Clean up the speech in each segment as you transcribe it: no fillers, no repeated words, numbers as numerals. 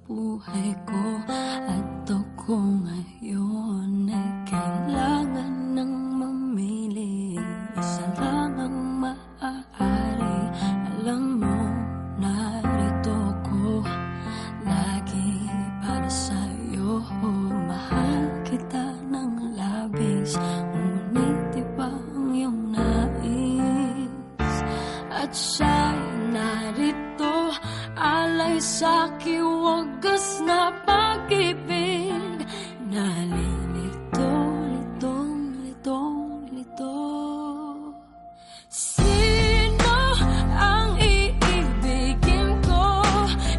buhay ko. At ako ngayon ay kailangan ng mamili. Isa lang ang maaari. Alam mo, narito ko lagi para sa'yo. Mahal kita ng labis, ngunit iba ang iyong nais. At siya'y narito, alay sa'ki wagas na pag-ibig. Nalilito, litong, litong, lito. Sino ang iibigin ko?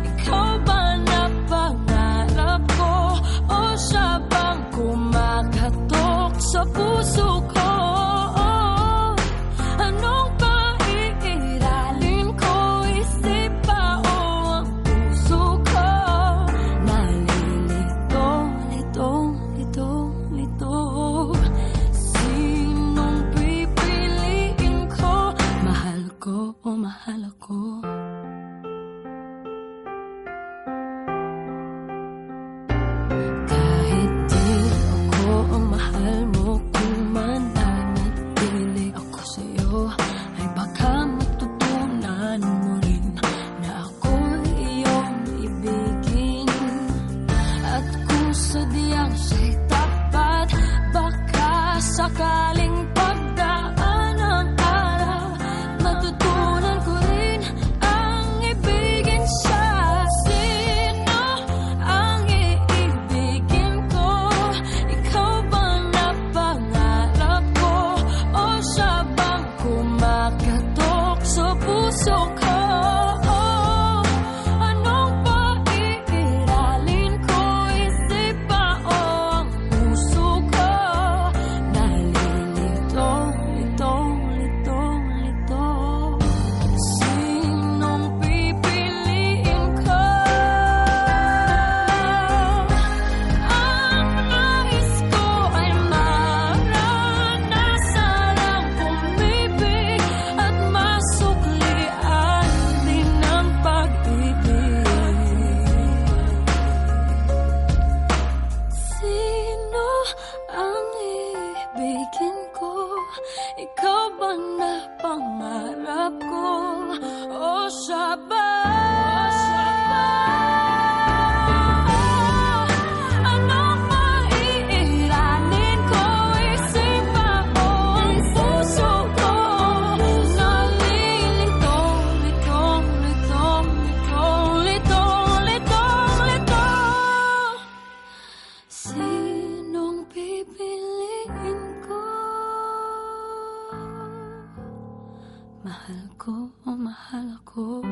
Ikaw ba na pangarap ko? O siya bang kumakatok sa puso ko? Anong paiiralin ko? Isip ba o ang puso ko? Nalilito, litong, litong, lito. Sinong pipiliin ko? Mahal ko o mahal ako? Kahit di ako ang mahal mo, kung mananatili ako sa'yo, ay baka matutunan mo rin na ako'y iyong ibigin. At kung sadyang siya'y tapat, baka sakaling pagdaan ng araw, matutunan ko rin ang ibigin siya. Sino ang iibigin ko? Ikaw ba na pangarap ko? O siya bang kumakatok sa puso ko? Anong paiiralin ko? Isip ba o ang puso ko? Nalilito, litong, litong, lito. Sinong pipiliin ko? Ang nais ko ay maranasan ang pumibig at masuklian din ang pag-ibig. Sino ang ibigin ko? Ikaw ba na pangarap ko? O siya ba? Anong maiiralin ko? Isip ba o ang puso ko? Nalilito, litong, litong, litong, litong, litong, lito. Sinong pipiliin ko? Mahal ko o mahal ako?